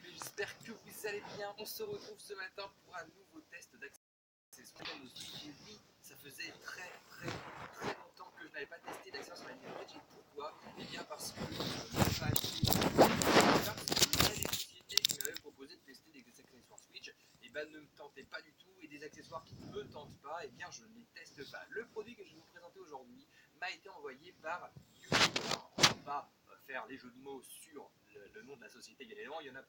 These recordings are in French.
j'espère que vous allez bien. On se retrouve ce matin pour un nouveau test d'accessoires. Oui, ça faisait très longtemps que je n'avais pas testé d'accessoires sur la Nintendo Switch. Et pourquoi? Eh bien parce que je n'avais pas acheté parce que les sociétés qui m'avaient proposé de tester des accessoires Switch ne me tentaient pas du tout, et des accessoires qui ne me tentent pas, je ne les teste pas. Le produit que je vais vous présenter aujourd'hui m'a été envoyé par YouTube. Alors, on ne va pas faire les jeux de mots sur le nom de la société, il y en a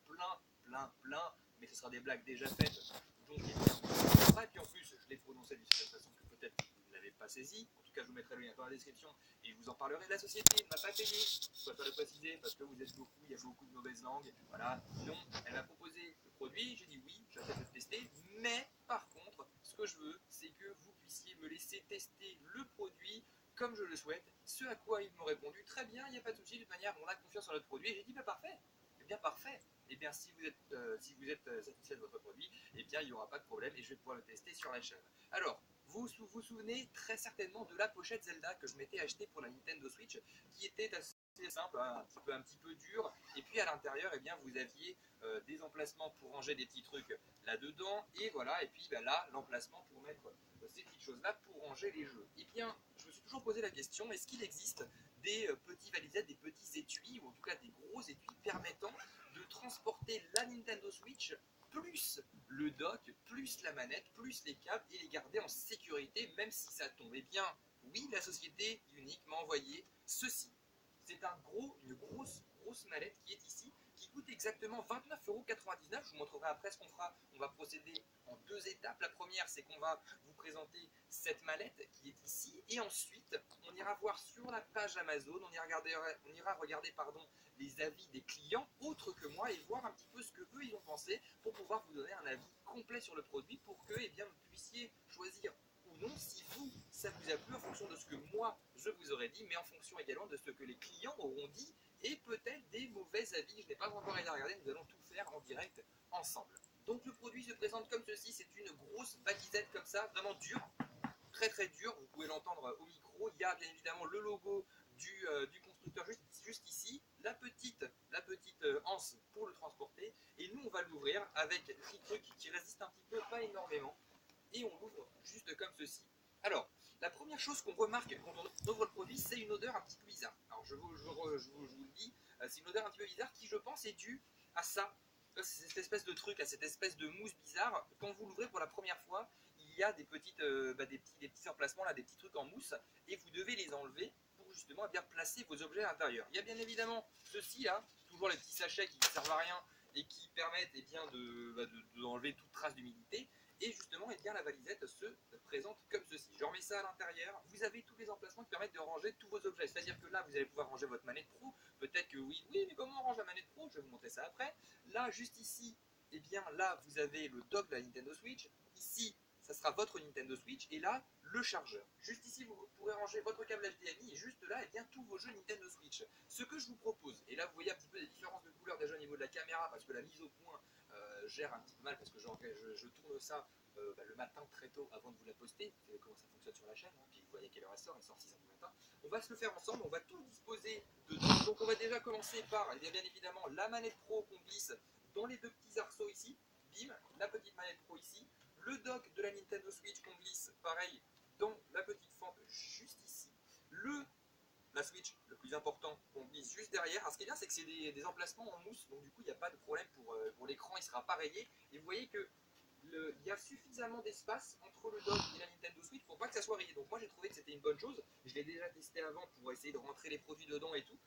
plein, mais ce sera des blagues déjà faites, donc et puis en plus je l'ai prononcé d'une certaine façon que peut-être vous ne l'avez pas saisi. En tout cas, je vous mettrai le lien dans la description et je vous en parlerai. La société ne m'a pas payé, je préfère le préciser parce que vous êtes beaucoup, il y a beaucoup de mauvaises langues, voilà. Non, elle m'a proposé le produit, j'ai dit oui, j'accepte de tester, mais par contre ce que je veux, c'est que vous puissiez me laisser tester le produit comme je le souhaite, ce à quoi ils m'ont répondu très bien, il n'y a pas de souci, de toute manière on a confiance en notre produit. Et j'ai dit parfait, et bien parfait, et bien si vous êtes satisfait de votre produit, et bien il n'y aura pas de problème et je vais pouvoir le tester sur la chaîne. Alors, vous vous souvenez très certainement de la pochette Zelda que je m'étais achetée pour la Nintendo Switch, qui était assez simple, un petit peu dur, et puis à l'intérieur, eh bien vous aviez des emplacements pour ranger des petits trucs là-dedans, et voilà, et puis là, l'emplacement pour mettre ces petites choses-là pour ranger les jeux. Et bien, je me suis toujours posé la question, est-ce qu'il existe des petits valisettes, des petits étuis, ou en tout cas des gros étuis permettant de transporter la Nintendo Switch, plus le dock, plus la manette, plus les câbles, et les garder en sécurité, même si ça tombe? Eh bien, oui, la société Unique m'a envoyé ceci. C'est une grosse mallette qui est ici, qui coûte exactement 29,99 €. Je vous montrerai après ce qu'on fera. On va procéder en deux étapes. La première, c'est qu'on va vous présenter cette mallette qui est ici, et ensuite on ira voir sur la page Amazon, on ira regarder les avis des clients autres que moi, et voir un petit peu ce que eux ils ont pensé, pour pouvoir vous donner un avis complet sur le produit, pour que vous puissiez choisir ou non si ça vous a plu, en fonction de ce que moi je vous aurais dit, mais en fonction également de ce que les clients auront dit, et peut-être des mauvais avis. Je n'ai pas encore regardé, nous allons tout faire en direct ensemble. Donc le produit se présente comme ceci, c'est une grosse valisette comme ça, vraiment dure, très dur, vous pouvez l'entendre au micro. Il y a bien évidemment le logo du constructeur juste ici, la petite anse pour le transporter, et nous on va l'ouvrir avec des trucs qui résistent un petit peu, pas énormément, et on l'ouvre juste comme ceci. Alors, la première chose qu'on remarque quand on ouvre le produit, c'est une odeur un petit peu bizarre. Alors je vous le dis, c'est une odeur un petit peu bizarre qui, je pense, est due à ça. C'est cette espèce de truc, à cette espèce de mousse bizarre. Quand vous l'ouvrez pour la première fois, il y a des petits emplacements là, des petits trucs en mousse, et vous devez les enlever pour justement bien placer vos objets à l'intérieur. Il y a bien évidemment ceci là, toujours les petits sachets qui ne servent à rien et qui permettent d'enlever toute trace d'humidité. Et justement, la valisette se présente comme ceci. Je remets ça à l'intérieur. Vous avez tous les emplacements qui permettent de ranger tous vos objets. C'est-à-dire que là, vous allez pouvoir ranger votre manette pro. Peut-être que oui, mais comment on range la manette pro? Je vais vous montrer ça après. Là, juste ici, là, vous avez le dock de la Nintendo Switch. Ici, ça sera votre Nintendo Switch, et là, le chargeur. Juste ici, vous pourrez ranger votre câble HDMI, et juste là, tous vos jeux Nintendo Switch. Ce que je vous propose, et là, vous voyez un petit peu les différences de couleurs déjà au niveau de la caméra, parce que la mise au point gère un petit peu mal, parce que je tourne ça le matin très tôt avant de vous la poster. Vous savez comment ça fonctionne sur la chaîne, puis vous voyez à quelle heure elle sort 6 h du matin. On va se le faire ensemble, on va tout disposer dedans. Donc on va déjà commencer par, bien évidemment, la manette pro qu'on glisse dans les deux petits arceaux ici. Bim, la petite manette pro ici. Le dock de la Nintendo Switch qu'on glisse, pareil, dans la petite fente juste ici. La Switch, le plus important, qu'on glisse juste derrière. Alors ce qui est bien, c'est que c'est des emplacements en mousse, donc du coup il n'y a pas de problème pour l'écran, il sera pas rayé. Et vous voyez que il y a suffisamment d'espace entre le dock et la Nintendo Switch pour pas que ça soit rayé. Donc moi j'ai trouvé que c'était une bonne chose. Je l'ai déjà testé avant pour essayer de rentrer les produits dedans et tout.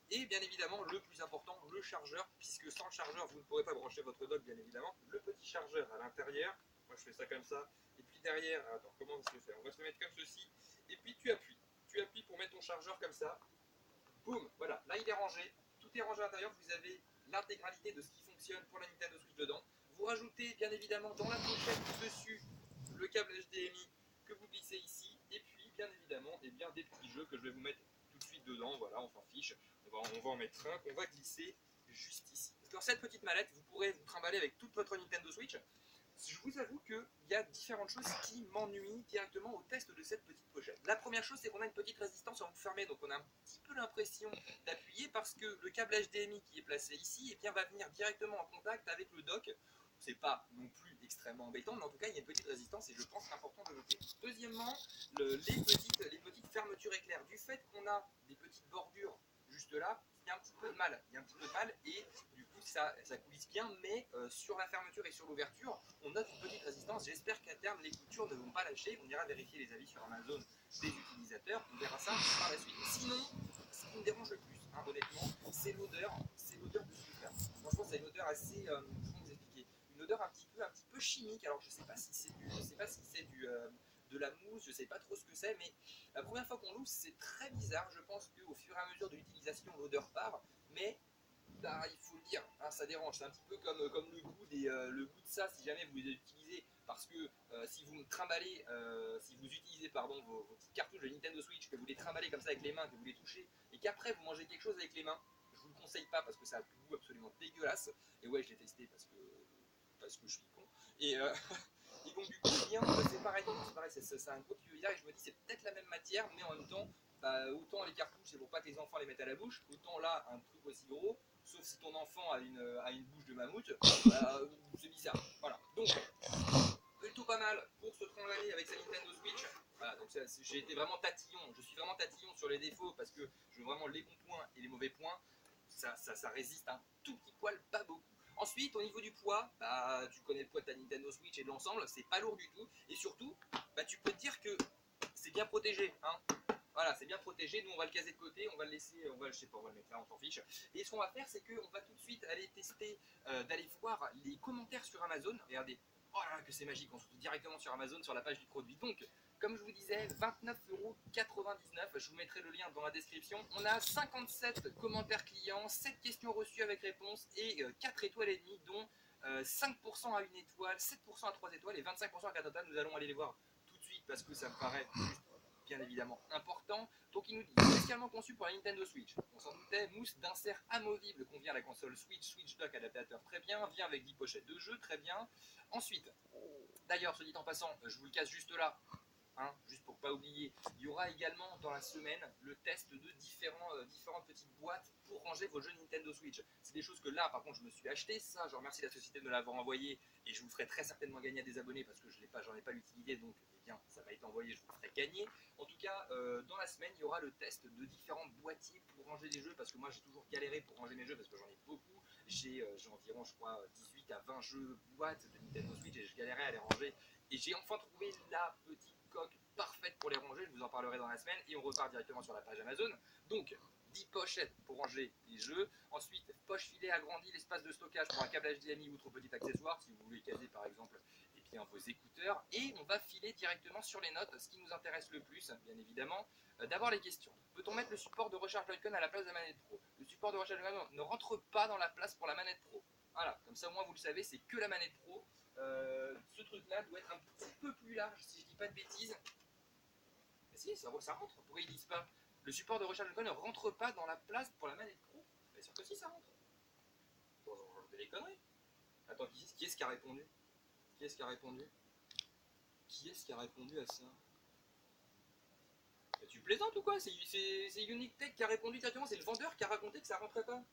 Et bien évidemment, le plus important, le chargeur, puisque sans le chargeur vous ne pourrez pas brancher votre dock, bien évidemment. Le petit chargeur à l'intérieur. Moi je fais ça comme ça. Et puis derrière, attends, comment on va se le faire? On va se le mettre comme ceci. Et puis tu appuies pour mettre ton chargeur comme ça. Boum, voilà, là il est rangé, tout est rangé à l'intérieur, vous avez l'intégralité de ce qui fonctionne pour la Nintendo Switch dedans. Vous rajoutez bien évidemment dans la pochette dessus le câble HDMI que vous glissez ici, et puis bien évidemment des petits jeux que je vais vous mettre tout de suite dedans. Voilà, on s'en fiche, on va en mettre un qu'on va glisser juste ici. Dans cette petite mallette, vous pourrez vous trimballer avec toute votre Nintendo Switch. je vous avoue qu'il y a différentes choses qui m'ennuient directement au test de cette petite pochette. La première chose, c'est qu'on a une petite résistance en vous fermez, donc on a un petit peu l'impression d'appuyer parce que le câble HDMI qui est placé ici, eh bien, va venir directement en contact avec le dock. C'est pas non plus extrêmement embêtant, mais en tout cas, il y a une petite résistance et je pense que c'est important de noter. Deuxièmement, les petites fermetures éclairs. Du fait qu'on a des petites bordures juste là, il y a un petit peu de mal. Il y a un petit peu de mal et du coup, ça coulisse bien, mais sur la fermeture et sur l'ouverture, on note une petite résistance. J'espère qu'à terme, les coutures ne vont pas lâcher. On ira vérifier les avis sur Amazon des utilisateurs. On verra ça par la suite. Sinon, ce qui me dérange le plus, hein, honnêtement, c'est l'odeur du soufre. Franchement, c'est une odeur assez, comment vous expliquer, une odeur un petit peu chimique. Alors, je sais pas si c'est de la mousse, je sais pas trop ce que c'est, mais la première fois qu'on l'ouvre, c'est très bizarre. Je pense qu'au fur et à mesure de l'utilisation, l'odeur part, mais bah, il faut le dire, hein, ça dérange. C'est un petit peu comme le goût le goût de ça, si jamais vous les utilisez, parce que si vous trimballez, si vous utilisez pardon, vos petites cartouches de Nintendo Switch, que vous les trimballez comme ça avec les mains, que vous les touchez, et qu'après vous mangez quelque chose avec les mains, je vous le conseille pas parce que ça a un goût absolument dégueulasse. Et ouais, je l'ai testé parce que je suis con. Et, et donc du coup, eh bien, c'est pareil, c'est un gros tuyau bizarre et je me dis c'est peut-être la même matière, mais en même temps, bah, autant les cartouches c'est pour pas que les enfants les mettent à la bouche, autant là un truc aussi gros, sauf si ton enfant a une bouche de mammouth, c'est bizarre. Voilà. Donc plutôt pas mal pour se trimballer avec sa Nintendo Switch. Voilà, donc j'ai été vraiment tatillon, je suis vraiment tatillon sur les défauts parce que je veux vraiment les bons points et les mauvais points. Ça résiste un tout petit poil, pas beaucoup. Ensuite, au niveau du poids, bah, tu connais le poids de ta Nintendo Switch et de l'ensemble, c'est pas lourd du tout. Et surtout, bah, tu peux te dire que c'est bien protégé. Hein. Voilà, c'est bien protégé. Nous, on va le caser de côté, on va le laisser, je sais pas, on va le mettre là, on s'en fiche. Et ce qu'on va faire, c'est qu'on va tout de suite aller tester, d'aller voir les commentaires sur Amazon. Regardez, oh là là, que c'est magique, on se retrouve directement sur Amazon, sur la page du produit. Donc, comme je vous disais, 29,99 €. Je vous mettrai le lien dans la description. On a 57 commentaires clients, 7 questions reçues avec réponse et 4 étoiles et demie, dont 5% à 1 étoile, 7% à 3 étoiles et 25% à 4 étoiles. Nous allons aller les voir tout de suite parce que ça me paraît juste bien évidemment important. Donc il nous dit spécialement conçu pour la Nintendo Switch. On s'en doutait, mousse d'insert amovible convient à la console Switch, Switch Dock adaptateur très bien, vient avec 10 pochettes de jeu très bien. Ensuite, d'ailleurs, ce dit en passant, je vous le casse juste là, hein, juste pour pas oublier, il y aura également dans la semaine le test de différentes petites boîtes pour ranger vos jeux Nintendo Switch. C'est des choses que là, par contre, je me suis acheté. Ça, je remercie la société de me l'avoir envoyé et je vous ferai très certainement gagner à des abonnés parce que j'en ai pas l'utilité, donc eh bien, ça va être envoyé, je vous le ferai gagner. En tout cas, dans la semaine, il y aura le test de différents boîtiers pour ranger des jeux parce que moi, j'ai toujours galéré pour ranger mes jeux parce que j'en ai beaucoup. J'ai environ, je crois, 18 à 20 jeux boîtes de Nintendo Switch et je galérais à les ranger. Et j'ai enfin trouvé la petite coque parfaite pour les ranger, je vous en parlerai dans la semaine et on repart directement sur la page Amazon. Donc 10 pochettes pour ranger les jeux, ensuite poche filet agrandi, l'espace de stockage pour un câble HDMI outre petit accessoire si vous voulez caser par exemple et bien, vos écouteurs, et on va filer directement sur les notes, ce qui nous intéresse le plus bien évidemment. D'abord les questions. Peut-on mettre le support de recharge Joy-Con à la place de la manette Pro? Le support de recharge Joy-Con ne rentre pas dans la place pour la manette Pro. Voilà, comme ça au moins vous le savez, c'est que la manette Pro. Ce truc-là doit être un petit peu plus large, si je dis pas de bêtises. Mais si, ça rentre. Pourquoi ils disent pas? Le support de recharge ne rentre pas dans la place pour la manette Pro. Bien sûr que si, ça rentre. Vous des conneries. Attends, qui est-ce qui a répondu? Qui est-ce qui a répondu? Qui est-ce qui a répondu à ça? Mais tu plaisantes ou quoi? C'est Unique Tech qui a répondu directement, c'est le vendeur qui a raconté que ça rentrait pas.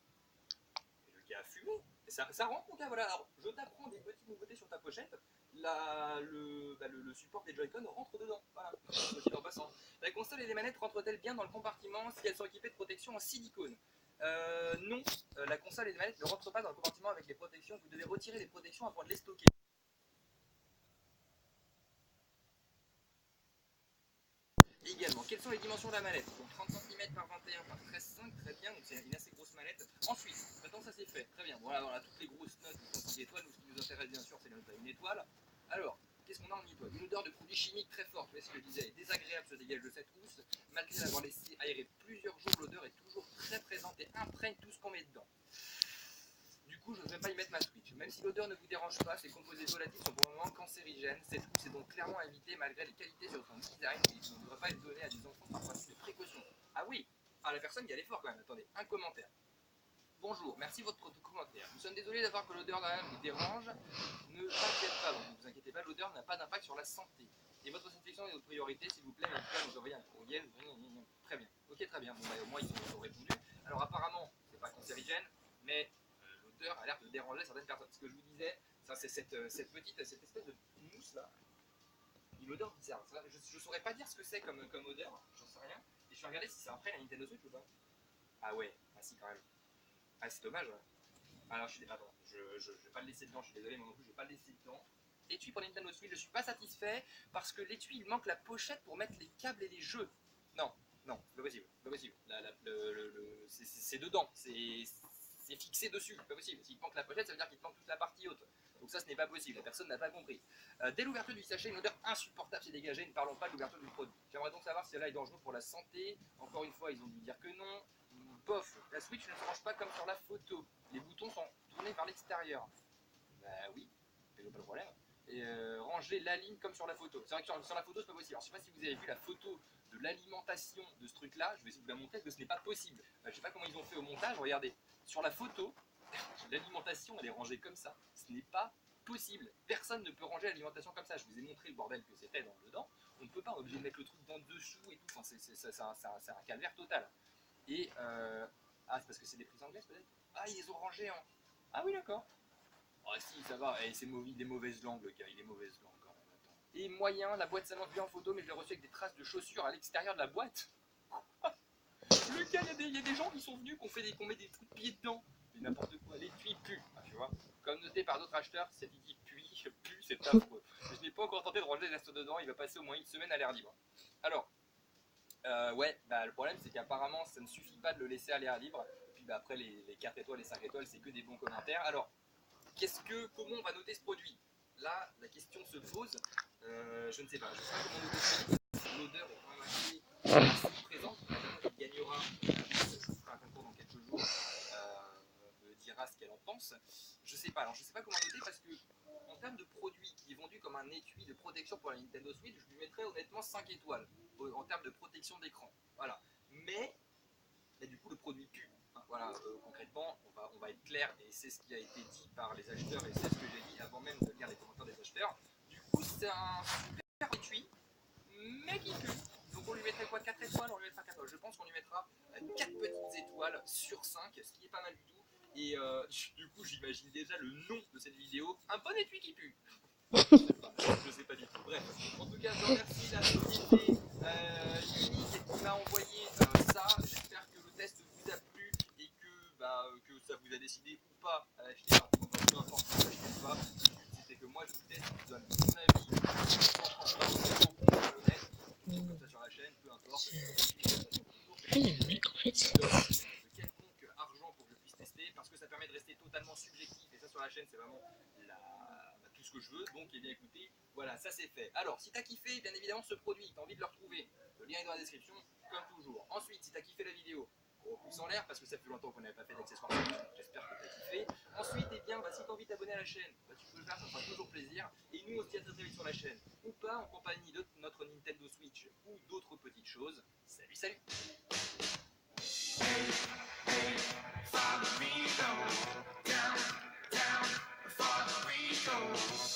Et le gars a fumé. Ça rentre mon gars, voilà. Alors, je t'apprends des petites nouveautés sur ta pochette. Le support des Joy-Con rentre dedans. Voilà, en passant. La console et les manettes rentrent-elles bien dans le compartiment si elles sont équipées de protection en silicone? Non, la console et les manettes ne rentrent pas dans le compartiment avec les protections. Vous devez retirer les protections avant de les stocker. Et également, quelles sont les dimensions de la manette? Donc 30 cm par 21 par 13,5, très bien, donc c'est une assez grosse manette. Ensuite, maintenant ça c'est fait, très bien. Voilà, toutes les grosses notes qui sont 5 étoiles. Nous, ce qui nous intéresse bien sûr, c'est les notes à 1 étoile. Alors, qu'est-ce qu'on a en étoile? Une odeur de produits chimiques très forte, vous voyez ce que je disais, désagréable se dégage de cette housse. Malgré l'avoir laissé aérer plusieurs jours, l'odeur est toujours très présente et imprègne tout ce qu'on met dedans. Du coup, je ne vais pas y mettre ma Switch. Même si l'odeur ne vous dérange pas, ces composés volatiles sont pour le moment cancérigènes. Cette housse est donc clairement à éviter malgré les qualités sur son design et il ne devrait pas être donné à des enfants par principe de précaution. Ah oui, la personne qui allait fort quand même. Attendez, un commentaire. Bonjour, merci de votre commentaire. Nous sommes désolés d'avoir que l'odeur derrière vous dérange. Ne vous inquiétez pas, ne vous inquiétez pas, l'odeur n'a pas d'impact sur la santé. Et votre satisfaction est notre priorité, s'il vous plaît, n'hésitez pas à nous envoyer un courriel. Très bien, ok, très bien. Bon, bah, au moins, ils ont répondu. Alors, apparemment, c'est pas cancérigène, mais l'odeur a l'air de déranger certaines personnes. Ce que je vous disais, c'est cette espèce de mousse là. Une odeur bizarre. Je saurais pas dire ce que c'est comme odeur, j'en sais rien. Et je vais regarder si c'est après la Nintendo Switch ou pas. Ah ouais, ah si, quand même. Ah, c'est dommage, ouais. Alors, attends, je vais pas le laisser dedans, je suis désolé, moi non plus, je vais pas le laisser dedans. Étui pour Nintendo Switch, je suis pas satisfait parce que l'étui, il manque la pochette pour mettre les câbles et les jeux. Non, non, c'est pas possible, c'est pas possible. C'est dedans, c'est fixé dessus, c'est pas possible. S'il te manque la pochette, ça veut dire qu'il te manque toute la partie haute. Donc ça, ce n'est pas possible, la personne n'a pas compris. Dès l'ouverture du sachet, une odeur insupportable s'est dégagée, ne parlons pas de l'ouverture du produit. J'aimerais donc savoir si cela est dangereux pour la santé. Encore une fois, ils ont dû dire que non. Bof, la Switch ne se range pas comme sur la photo. Les boutons sont tournés vers l'extérieur. Bah oui, mais pas de problème. Et ranger la ligne comme sur la photo. C'est vrai que sur la photo, c'est pas possible. Alors, je sais pas si vous avez vu la photo de l'alimentation de ce truc-là. Je vais essayer de vous la montrer parce que ce n'est pas possible. Je sais pas comment ils ont fait au montage. Regardez, sur la photo, l'alimentation, elle est rangée comme ça. Ce n'est pas possible. Personne ne peut ranger l'alimentation comme ça. Je vous ai montré le bordel que c'était dans dedans. On ne peut pas, on est obligé de mettre le truc dans dessous et tout. Enfin, c'est un calvaire total. Et ah, c'est parce que c'est des prises anglaises peut-être. Ah, ils les ont rangées en. Ah oui, d'accord. Ah si, ça va. Et c'est des mauvaises langues, le gars. Il est mauvaise langue quand même. Attends. Et moyen, la boîte s'annonce bien en photo, mais je l'ai reçu avec des traces de chaussures à l'extérieur de la boîte. Le gars, il y a des gens qui sont venus, qu'on met des trous de pieds dedans. Mais n'importe quoi. L'étui pue. Ah, tu vois. Comme noté par d'autres acheteurs, cette équipe pue, c'est affreux. Je n'ai pas encore tenté de ranger les restes dedans. Il va passer au moins une semaine à l'air libre. Alors. Ouais, bah, le problème c'est qu'apparemment ça ne suffit pas de le laisser à l'air libre. Puis bah, après les 4 étoiles et 5 étoiles c'est que des bons commentaires. Alors, comment on va noter ce produit? Là, la question se pose. Je ne sais pas. Je sais pas comment noter ce produit. L'odeur est quand même assez présente. Elle gagnera. Je ferai un concours dans quelques jours. Me dira ce qu'elle en pense. Je sais pas. Alors je sais pas comment noter parce que en termes de produit qui est vendu comme un étui de protection pour la Nintendo Switch, je lui mettrais honnêtement 5 étoiles en termes de protection d'écran. Voilà. Mais du coup, le produit pue. Voilà, concrètement, on va être clair, et c'est ce qui a été dit par les acheteurs, et c'est ce que j'ai dit avant même de lire les commentaires des acheteurs. Du coup, c'est un super étui, mais qui pue. Donc on lui mettrait quoi, 4 étoiles? On lui mettra 4 étoiles. Je pense qu'on lui mettra 4 petites étoiles sur 5, ce qui est pas mal du tout. Et du coup, j'imagine déjà le nom de cette vidéo, un bon étui qui pue. Je sais pas du tout. Bref, en tout cas, je remercie la société Unique qui m'a envoyé ça. J'espère que le test vous a plu et que ça vous a décidé ou pas à l'acheter. Peu importe si vous l'achetez ou pas. Le but c'était que moi je vous teste, je vous donne mon avis sans franchement honnête. Comme ça sur la chaîne, peu importe. Ah, il y a un mec en fait. De quelconque argent pour que je puisse tester parce que ça permet de rester totalement subjectif et ça sur la chaîne c'est vraiment tout ce que je veux. Donc, eh bien écoutez, voilà, ça c'est fait. Alors, si t'as kiffé, bien évidemment, ce produit, t'as envie de le retrouver, le lien est dans la description, comme toujours. Ensuite, si t'as kiffé la vidéo, gros pouce en l'air, parce que ça fait longtemps qu'on n'avait pas fait d'accessoires. J'espère que t'as kiffé. Ensuite, eh bien, si t'as envie de t'abonner à la chaîne, tu peux le faire, ça fera toujours plaisir. Et nous, on se dit à très vite sur la chaîne, ou pas, en compagnie de notre Nintendo Switch ou d'autres petites choses. Salut, salut! Follow me, go down, down, follow me, go.